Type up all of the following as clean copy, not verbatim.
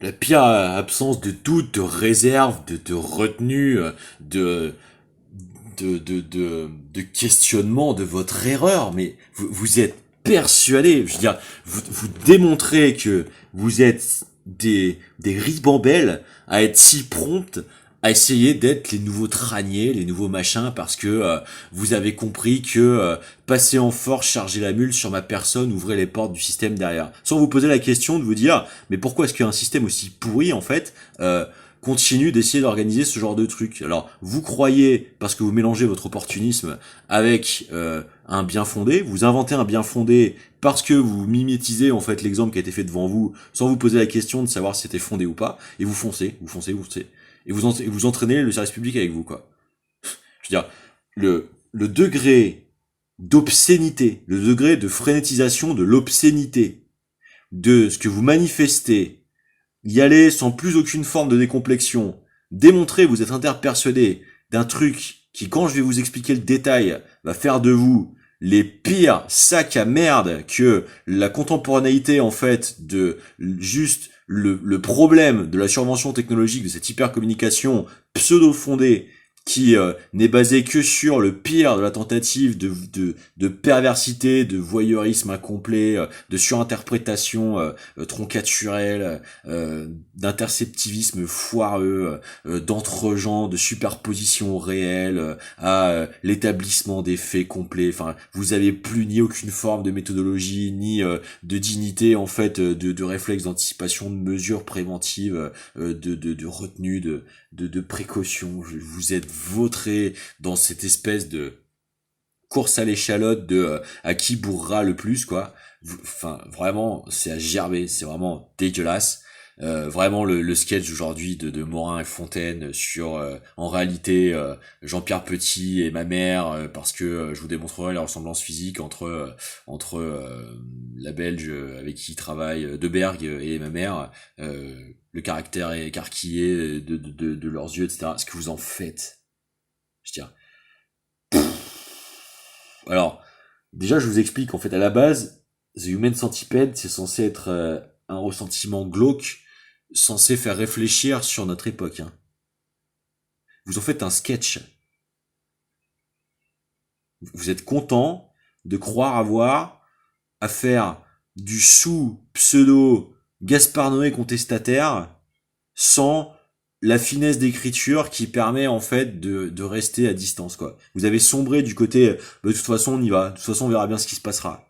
la pire absence de doute, de réserve, de retenue, de, de questionnement de votre erreur, mais vous êtes persuadé, je veux dire, vous démontrez que vous êtes des ribambelles à être si promptes à essayer d'être les nouveaux traniers, les nouveaux machins, parce que vous avez compris que passer en force, charger la mule sur ma personne, ouvrir les portes du système derrière. Sans vous poser la question de vous dire, mais pourquoi est-ce qu'un système aussi pourri, en fait, continue d'essayer d'organiser ce genre de truc. Alors, vous croyez, parce que vous mélangez votre opportunisme avec un bien fondé, vous inventez un bien fondé parce que vous mimétisez en fait l'exemple qui a été fait devant vous, sans vous poser la question de savoir si c'était fondé ou pas, et vous foncez, vous foncez, vous foncez, et vous entraînez le service public avec vous, quoi. Je veux dire, le degré d'obscénité, le degré de frénétisation de l'obscénité, de ce que vous manifestez, y aller sans plus aucune forme de décomplexion, démontrer, vous êtes interpersuadé d'un truc qui, quand je vais vous expliquer le détail, va faire de vous les pires sacs à merde que la contemporanéité, en fait, de juste le problème de la survention technologique de cette hypercommunication pseudo-fondée qui n'est basé que sur le pire de la tentative de perversité, de voyeurisme incomplet, de surinterprétation troncaturelle, d'interceptivisme foireux, d'entre-gens, de superposition réelle à l'établissement des faits complets. Enfin, vous avez plus ni aucune forme de méthodologie, ni de dignité, en fait, de réflexe d'anticipation, de mesures préventives, de retenue, de précaution. Vous êtes vautré dans cette espèce de course à l'échalote de à qui bourrera le plus, quoi. Enfin, vraiment, c'est à gerber, c'est vraiment dégueulasse. Vraiment le sketch aujourd'hui de Morin et Fontaine sur en réalité Jean-Pierre Petit et ma mère, parce que je vous démontrerai la ressemblance physique entre la Belge avec qui il travaille Debergue et ma mère, le caractère écarquillé de leurs yeux, etc. Ce que vous en faites, je veux dire. Alors, déjà, je vous explique, en fait, à la base, The Human Centipede, c'est censé être un ressentiment glauque, censé faire réfléchir sur notre époque. Hein. Vous en faites un sketch. Vous êtes content de croire avoir à faire du sous-pseudo Gaspard Noé contestataire sans la finesse d'écriture qui permet en fait de rester à distance, quoi. Vous avez sombré du côté de toute façon on y va, de toute façon on verra bien ce qui se passera.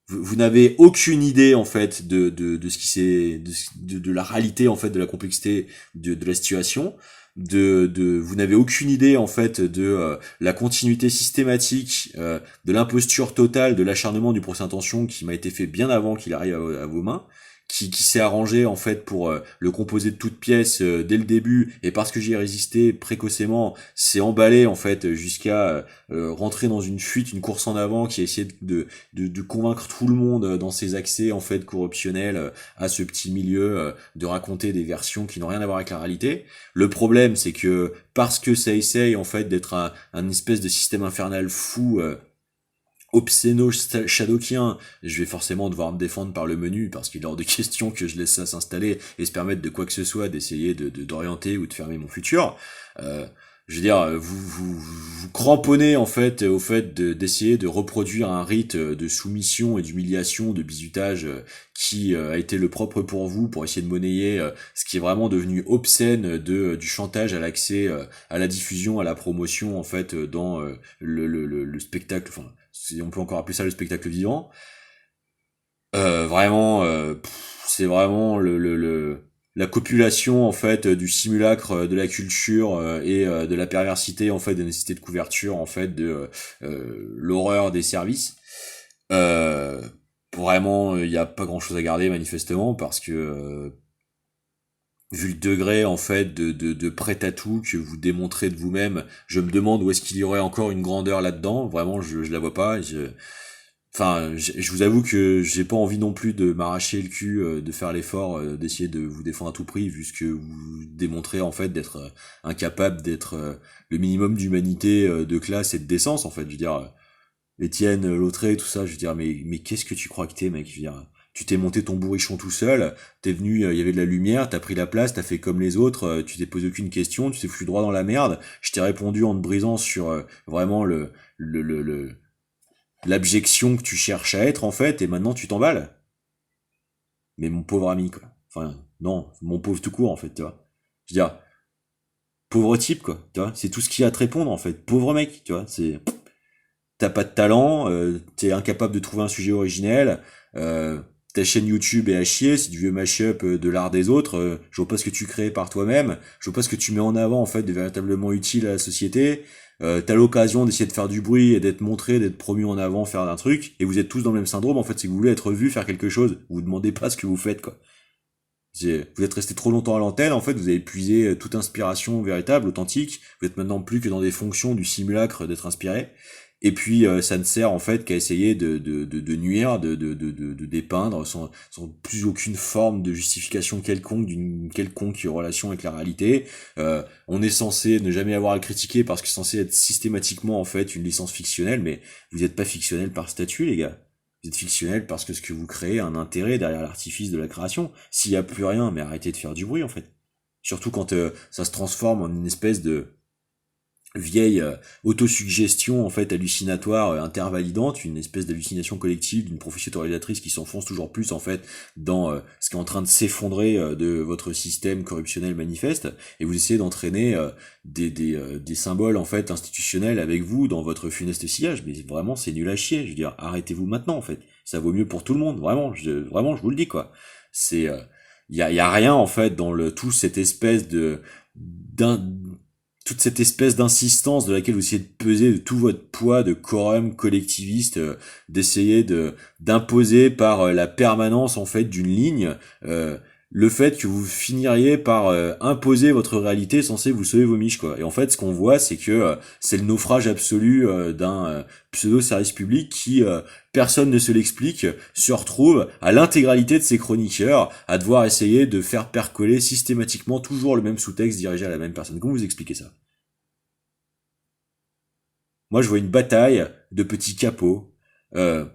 Vous n'avez aucune idée en fait de ce qui s'est de la réalité en fait de la complexité de la situation. Vous n'avez aucune idée en fait de la continuité systématique, de l'imposture totale, de l'acharnement du procès intention qui m'a été fait bien avant qu'il arrive à vos mains, qui s'est arrangé en fait pour le composer de toutes pièces dès le début, et parce que j'y ai résisté précocement, s'est emballé en fait jusqu'à rentrer dans une fuite, une course en avant qui a essayé de convaincre tout le monde dans ses accès en fait corruptionnels à ce petit milieu, de raconter des versions qui n'ont rien à voir avec la réalité. Le problème c'est que parce que ça essaye en fait d'être un espèce de système infernal fou, obscéno-shadowkien, je vais forcément devoir me défendre par le menu parce qu'il est hors de question que je laisse ça s'installer et se permettre de quoi que ce soit, d'essayer d'orienter ou de fermer mon futur. Euh, je veux dire, vous cramponnez en fait au fait d'essayer de reproduire un rite de soumission et d'humiliation, de bizutage qui a été le propre pour vous, pour essayer de monnayer ce qui est vraiment devenu obscène du chantage à l'accès, à la diffusion, à la promotion en fait dans le spectacle. Enfin, on peut encore appeler ça le spectacle vivant. Vraiment, c'est vraiment la copulation en fait du simulacre de la culture et de la perversité en fait des nécessités de couverture en fait de l'horreur des services. Euh, Vraiment, il n'y a pas grand chose à garder manifestement parce que vu le degré en fait de prêt-à-tout que vous démontrez de vous-même, je me demande où est-ce qu'il y aurait encore une grandeur là-dedans. Vraiment, je la vois pas. Enfin, je vous avoue que j'ai pas envie non plus de m'arracher le cul, de faire l'effort, d'essayer de vous défendre à tout prix, vu ce que vous démontrez en fait d'être incapable d'être le minimum d'humanité, de classe et de décence en fait. Je veux dire, Étienne, Lautré, tout ça, je veux dire, mais qu'est-ce que tu crois que t'es, mec? Je veux dire, tu t'es monté ton bourrichon tout seul, t'es venu, il y avait de la lumière, t'as pris la place, t'as fait comme les autres, tu t'es posé aucune question, tu t'es foutu droit dans la merde, je t'ai répondu en te brisant sur vraiment le, le, le- l'abjection que tu cherches à être en fait, et maintenant tu t'emballes. Mais mon pauvre ami, quoi. Enfin, non, mon pauvre tout court, en fait, tu vois. Je veux dire, pauvre type, quoi, tu vois. C'est tout ce qu'il y a à te répondre, en fait. Pauvre mec, tu vois. T'as pas de talent, t'es incapable de trouver un sujet originel, ta chaîne YouTube est à chier, c'est du vieux mash-up de l'art des autres, je vois pas ce que tu crées par toi-même, je vois pas ce que tu mets en avant, en fait, de véritablement utile à la société, t'as l'occasion d'essayer de faire du bruit et d'être montré, d'être promu en avant, faire un truc, et vous êtes tous dans le même syndrome, en fait, c'est que vous voulez être vu, faire quelque chose, vous vous demandez pas ce que vous faites, quoi. Vous êtes resté trop longtemps à l'antenne, en fait, vous avez épuisé toute inspiration véritable, authentique. Vous êtes maintenant plus que dans des fonctions du simulacre d'être inspiré. Et puis, ça ne sert en fait qu'à essayer de nuire, de dépeindre sans plus aucune forme de justification quelconque d'une quelconque relation avec la réalité. On est censé ne jamais avoir à le critiquer parce que c'est censé être systématiquement en fait une licence fictionnelle, mais vous n'êtes pas fictionnel par statut, les gars. Vous êtes fictionnel parce que ce que vous créez a un intérêt derrière l'artifice de la création. S'il y a plus rien, mais arrêtez de faire du bruit en fait. Surtout quand ça se transforme en une espèce de vieille autosuggestion en fait hallucinatoire intervalidante, une espèce d'hallucination collective d'une professionnalisatrice qui s'enfonce toujours plus en fait dans ce qui est en train de s'effondrer de votre système corruptionnel manifeste, et vous essayez d'entraîner des symboles en fait institutionnels avec vous dans votre funeste sillage. Mais vraiment c'est nul à chier, je veux dire, arrêtez-vous maintenant en fait, ça vaut mieux pour tout le monde, vraiment je vous le dis quoi. C'est y a rien en fait dans le tout cette espèce de d'un toute cette espèce d'insistance de laquelle vous essayez de peser de tout votre poids de quorum collectiviste, d'essayer de d'imposer par la permanence en fait d'une ligne, le fait que vous finiriez par imposer votre réalité censée vous sauver vos miches quoi. Et en fait, ce qu'on voit, c'est que c'est le naufrage absolu d'un pseudo service public qui personne ne se l'explique, se retrouve à l'intégralité de ses chroniqueurs à devoir essayer de faire percoler systématiquement toujours le même sous-texte dirigé à la même personne. Comment vous expliquez ça? Moi, je vois une bataille de petits capots, euh,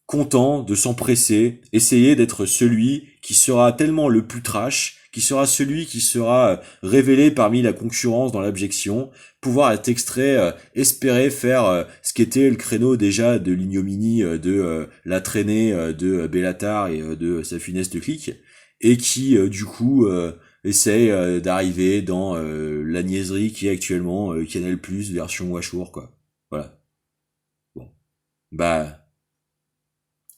contents de s'empresser, essayer d'être celui qui sera tellement le plus trash, qui sera celui qui sera révélé parmi la concurrence dans l'abjection, pouvoir être extrait, espérer faire ce qu'était le créneau déjà de l'ignominie, de la traînée de Bellatar et de sa funeste clique, et qui, du coup, essaye d'arriver dans la niaiserie qui est actuellement Canal+, version Washour, quoi. Voilà. Bon. Bah,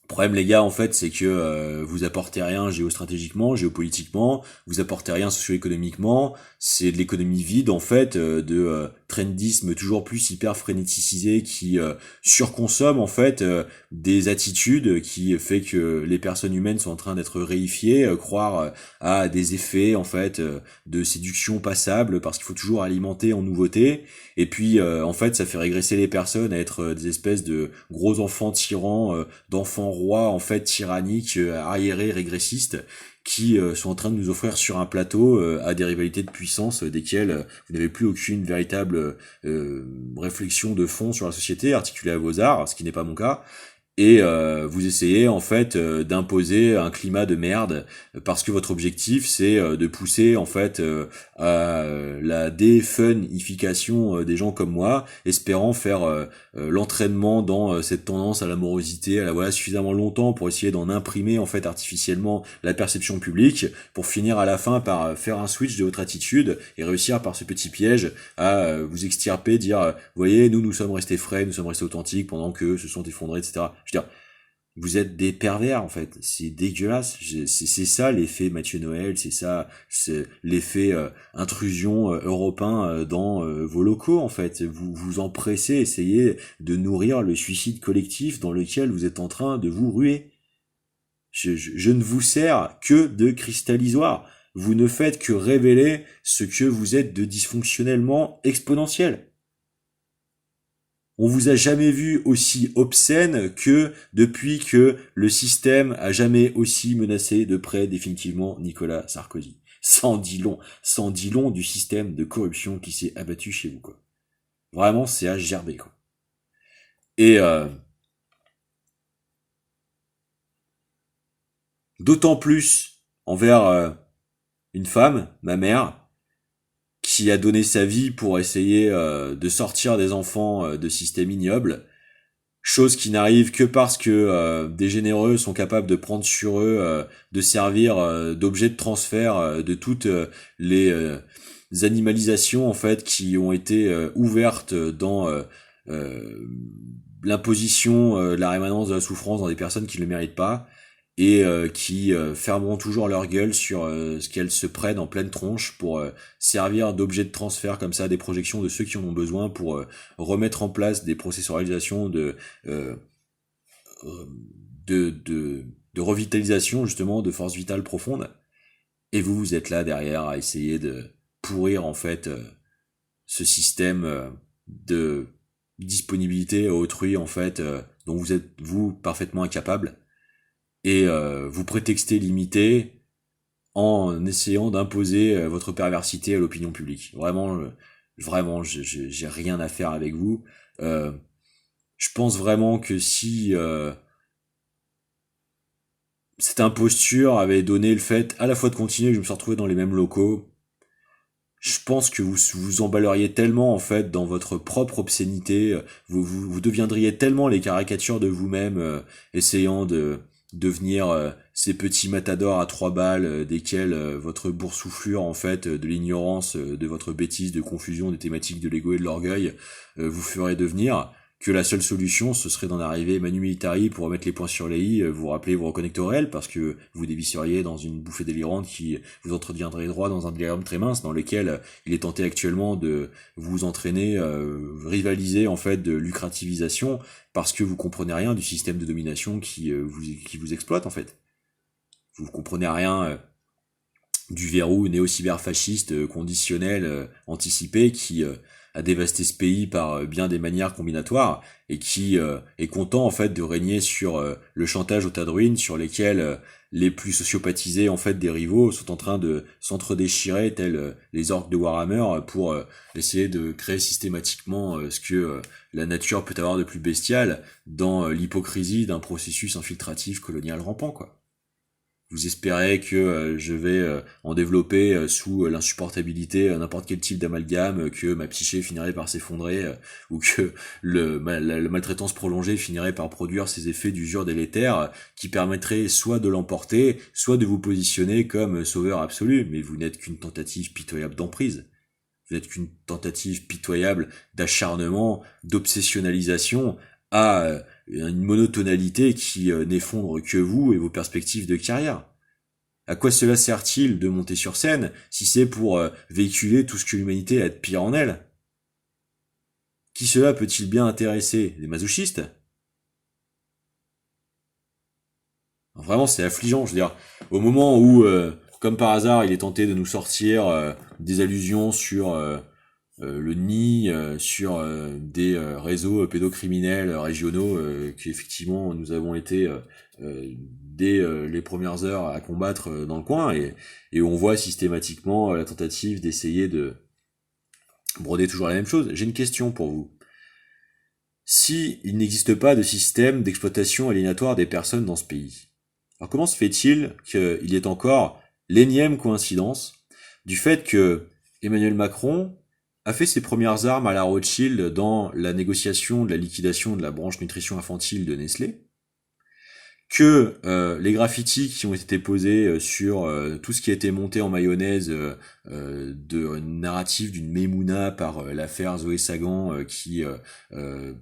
le problème, les gars, en fait, c'est que vous apportez rien géostratégiquement, géopolitiquement, vous apportez rien socio-économiquement. C'est de l'économie vide, en fait, de trendisme toujours plus hyper frénéticisé qui surconsomme, en fait, des attitudes qui fait que les personnes humaines sont en train d'être réifiées, croire à des effets, en fait, de séduction passable parce qu'il faut toujours alimenter en nouveauté. Et puis, en fait, ça fait régresser les personnes à être des espèces de gros enfants tyrans, d'enfants rois en fait tyranniques, arriérés, régressistes, qui sont en train de nous offrir sur un plateau à des rivalités de puissance desquelles vous n'avez plus aucune véritable réflexion de fond sur la société articulée à vos arts, ce qui n'est pas mon cas. Et vous essayez en fait d'imposer un climat de merde parce que votre objectif c'est de pousser en fait à la défunification des gens comme moi, espérant faire l'entraînement dans cette tendance à la morosité, à la voilà suffisamment longtemps pour essayer d'en imprimer en fait artificiellement la perception publique, pour finir à la fin par faire un switch de votre attitude et réussir par ce petit piège à vous extirper, dire vous voyez, nous sommes restés frais, nous sommes restés authentiques pendant que se sont effondrés, etc. Je veux dire, vous êtes des pervers en fait, c'est dégueulasse. C'est ça l'effet Mathieu Noël, c'est ça, c'est l'effet intrusion européen dans vos locaux en fait. Vous vous empressez, essayez de nourrir le suicide collectif dans lequel vous êtes en train de vous ruer. Je ne vous sers que de cristallisoire. Vous ne faites que révéler ce que vous êtes de dysfonctionnellement exponentiel. On vous a jamais vu aussi obscène que depuis que le système a jamais aussi menacé de près définitivement Nicolas Sarkozy. Sans dit long du système de corruption qui s'est abattu chez vous, quoi. Vraiment, c'est à gerber, quoi. Et D'autant plus envers une femme, ma mère, qui a donné sa vie pour essayer de sortir des enfants de systèmes ignobles, chose qui n'arrive que parce que des généreux sont capables de prendre sur eux, de servir d'objet de transfert de toutes les animalisations en fait qui ont été ouvertes dans l'imposition de la rémanence de la souffrance dans des personnes qui ne le méritent pas et qui fermeront toujours leur gueule sur ce qu'elles se prennent en pleine tronche pour servir d'objet de transfert comme ça, des projections de ceux qui en ont besoin pour remettre en place des processualisations euh, de revitalisation justement de forces vitales profondes. Et vous êtes là derrière à essayer de pourrir en fait ce système de disponibilité à autrui en fait dont vous êtes vous parfaitement incapable et vous prétextez limité en essayant d'imposer votre perversité à l'opinion publique. Vraiment, j'ai rien à faire avec vous. Je pense vraiment que si cette imposture avait donné le fait à la fois de continuer, je me suis retrouvé dans les mêmes locaux, je pense que vous vous emballeriez tellement en fait dans votre propre obscénité, vous deviendriez tellement les caricatures de vous-même, essayant de devenir ces petits matadors à 3 balles, desquels votre boursouflure en fait de l'ignorance, de votre bêtise, de confusion des thématiques de l'ego et de l'orgueil vous ferait devenir. Que la seule solution, ce serait d'en arriver manu militari pour remettre les points sur les i, vous rappeler, vous reconnecter au réel, parce que vous dévisseriez dans une bouffée délirante qui vous entretiendrait droit dans un délirium très mince, dans lequel il est tenté actuellement de vous entraîner, rivaliser en fait de lucrativisation, parce que vous comprenez rien du système de domination qui vous exploite en fait. Vous comprenez rien du verrou néo-cyberfasciste conditionnel anticipé qui a dévasté ce pays par bien des manières combinatoires et qui est content en fait de régner sur le chantage au tas de ruines sur lesquels les plus sociopathisés en fait des rivaux sont en train de s'entre-déchirer tels les orques de Warhammer pour essayer de créer systématiquement ce que la nature peut avoir de plus bestial dans l'hypocrisie d'un processus infiltratif colonial rampant quoi. Vous espérez que je vais en développer sous l'insupportabilité n'importe quel type d'amalgame, que ma psyché finirait par s'effondrer, ou que la maltraitance prolongée finirait par produire ces effets d'usure délétère qui permettraient soit de l'emporter, soit de vous positionner comme sauveur absolu. Mais vous n'êtes qu'une tentative pitoyable d'emprise. Vous n'êtes qu'une tentative pitoyable d'acharnement, d'obsessionnalisation à une monotonalité qui n'effondre que vous et vos perspectives de carrière. À quoi cela sert-il de monter sur scène si c'est pour véhiculer tout ce que l'humanité a de pire en elle? Qui cela peut-il bien intéresser? Des masochistes? Vraiment, c'est affligeant, je veux dire. Au moment où, comme par hasard, il est tenté de nous sortir des allusions sur le nid, sur des réseaux pédocriminels régionaux qu'effectivement nous avons été dès les premières heures à combattre dans le coin et on voit systématiquement la tentative d'essayer de broder toujours la même chose. J'ai une question pour vous. Si il n'existe pas de système d'exploitation aliénatoire des personnes dans ce pays, alors comment se fait-il qu'il y ait encore l'énième coïncidence du fait que Emmanuel Macron a fait ses premières armes à la Rothschild dans la négociation de la liquidation de la branche nutrition infantile de Nestlé, que les graffitis qui ont été posés sur tout ce qui a été monté en mayonnaise de narratif d'une Memouna par l'affaire Zoé Sagan qui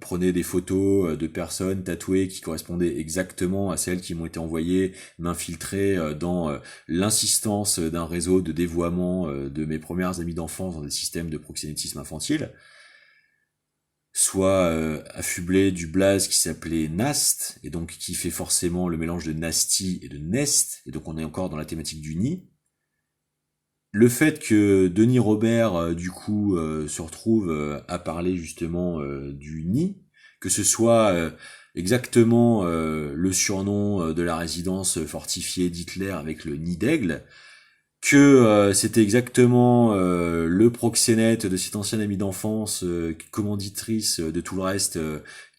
prenait des photos de personnes tatouées qui correspondaient exactement à celles qui m'ont été envoyées, m'infiltrer dans l'insistance d'un réseau de dévoiement de mes premières amies d'enfance dans des systèmes de proxénétisme infantile, soit affublé du blaze qui s'appelait Nast, et donc qui fait forcément le mélange de Nasty et de Nest, et donc on est encore dans la thématique du nid. Le fait que Denis Robert, du coup, se retrouve à parler justement du nid, que ce soit exactement le surnom de la résidence fortifiée d'Hitler avec le nid d'aigle, que c'était exactement le proxénète de cet ancien ami d'enfance, commanditrice de tout le reste,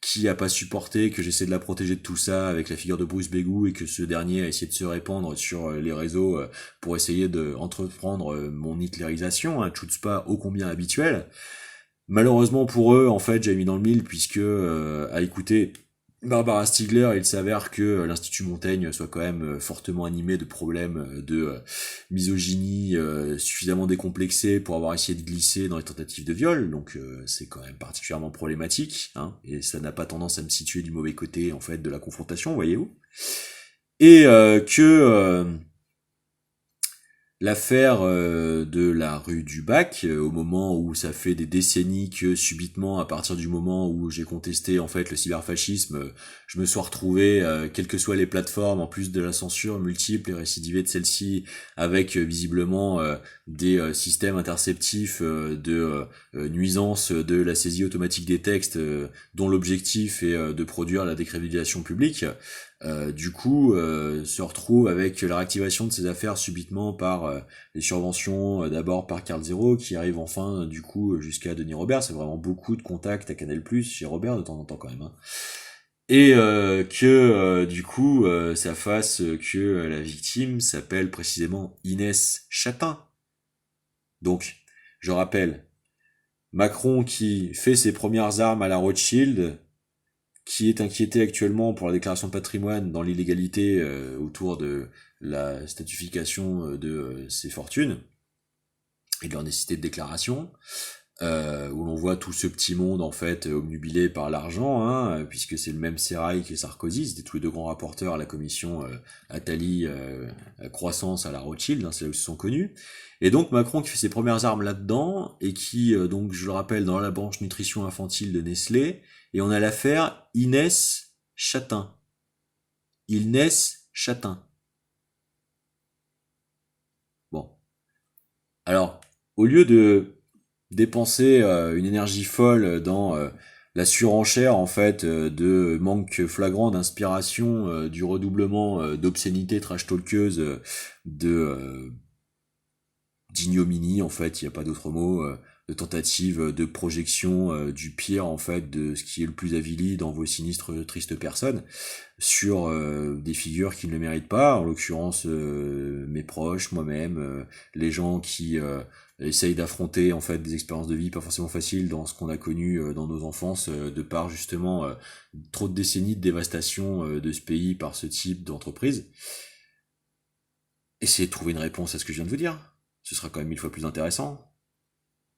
qui a pas supporté que j'essaie de la protéger de tout ça avec la figure de Bruce Bégou et que ce dernier a essayé de se répandre sur les réseaux pour essayer de entreprendre mon hitlérisation, un chutzpah ô combien habituel. Malheureusement pour eux, en fait, j'ai mis dans le mille puisque à écouter Barbara Stiegler, il s'avère que l'Institut Montaigne soit quand même fortement animé de problèmes de misogynie suffisamment décomplexés pour avoir essayé de glisser dans les tentatives de viol, donc c'est quand même particulièrement problématique, hein, et ça n'a pas tendance à me situer du mauvais côté en fait de la confrontation, voyez-vous. Et que l'affaire de la rue du Bac, au moment où ça fait des décennies que subitement, à partir du moment où j'ai contesté en fait le cyberfascisme, je me suis retrouvé, quelles que soient les plateformes, en plus de la censure multiple et récidivée de celle-ci, avec visiblement des systèmes interceptifs de nuisance de la saisie automatique des textes, dont l'objectif est de produire la décrédibilisation publique. Du coup, se retrouve avec la réactivation de ces affaires subitement par les subventions, d'abord par Carl Zero, qui arrive enfin, du coup, jusqu'à Denis Robert. C'est vraiment beaucoup de contacts à Canal+, chez Robert, de temps en temps quand même. Hein. Et que, du coup, ça fasse que la victime s'appelle précisément Inès Chatin. Donc, je rappelle, Macron qui fait ses premières armes à la Rothschild, qui est inquiété actuellement pour la déclaration de patrimoine dans l'illégalité autour de la statification de ses fortunes et de leur nécessité de déclaration, où l'on voit tout ce petit monde en fait obnubilé par l'argent, hein, puisque c'est le même sérail que Sarkozy, c'était tous les deux grands rapporteurs à la commission Attali croissance à la Rothschild, hein, c'est là où ils se sont connus. Et donc Macron qui fait ses premières armes là-dedans, et qui, donc je le rappelle, dans la branche nutrition infantile de Nestlé, et on a l'affaire Inès Chatin. Inès Chatin. Bon. Alors, au lieu de dépenser une énergie folle dans la surenchère, en fait, de manque flagrant d'inspiration, du redoublement d'obscénité trash talkeuse, d'ignominie, en fait, il n'y a pas d'autre mot, de tentative de projection du pire, en fait, de ce qui est le plus avili dans vos sinistres, tristes personnes, sur des figures qui ne le méritent pas, en l'occurrence mes proches, moi-même, les gens qui essayent d'affronter, en fait, des expériences de vie pas forcément faciles dans ce qu'on a connu dans nos enfances, de par, justement, trop de décennies de dévastation de ce pays par ce type d'entreprise. Essayez de trouver une réponse à ce que je viens de vous dire. Ce sera quand même 1000 fois plus intéressant.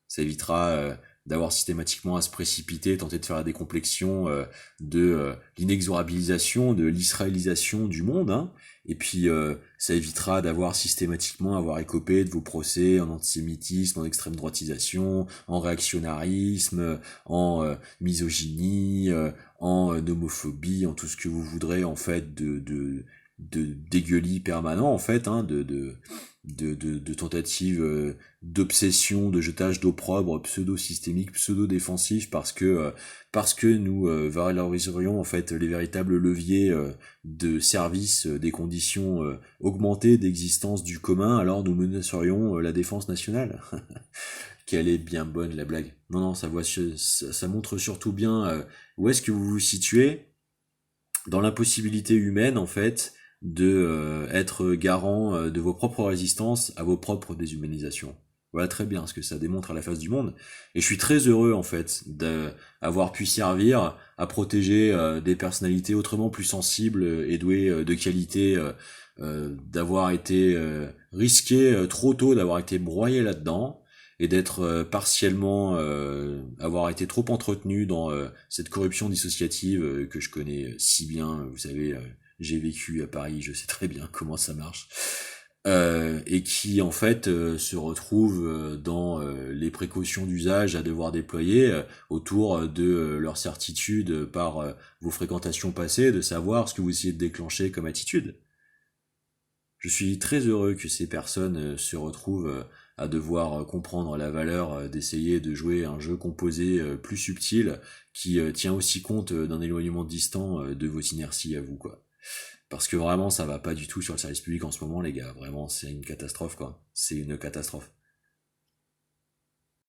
Ça évitera d'avoir systématiquement à se précipiter, tenter de faire la décomplexion de l'inexorabilisation, de l'israélisation du monde, hein. Et puis ça évitera d'avoir systématiquement avoir écopé de vos procès en antisémitisme, en extrême droitisation, en réactionnarisme, en misogynie, en homophobie, en tout ce que vous voudrez en fait de dégueulis permanent en fait, hein, de tentatives d'obsession, de jetage d'opprobre pseudo-systémique, pseudo-défensif, parce que nous valoriserions en fait les véritables leviers de service des conditions augmentées d'existence du commun, alors nous menacerions la défense nationale. Qu'elle est bien bonne la blague. Non, ça montre surtout bien où est-ce que vous vous situez dans l'impossibilité humaine en fait de être garant de vos propres résistances à vos propres déshumanisations. Voilà très bien ce que ça démontre à la face du monde. Et je suis très heureux en fait d'avoir pu servir à protéger des personnalités autrement plus sensibles et douées de qualité, d'avoir été risqué trop tôt, d'avoir été broyé là-dedans, et d'être partiellement avoir été trop entretenu dans cette corruption dissociative que je connais si bien. Vous savez, j'ai vécu à Paris, je sais très bien comment ça marche. Et qui en fait se retrouve dans les précautions d'usage à devoir déployer autour de leur certitude par vos fréquentations passées, de savoir ce que vous essayez de déclencher comme attitude. Je suis très heureux que ces personnes se retrouvent à devoir comprendre la valeur d'essayer de jouer un jeu composé plus subtil qui tient aussi compte d'un éloignement distant de vos inerties à vous, quoi. Parce que vraiment, ça va pas du tout sur le service public en ce moment, les gars. Vraiment, c'est une catastrophe, quoi. C'est une catastrophe.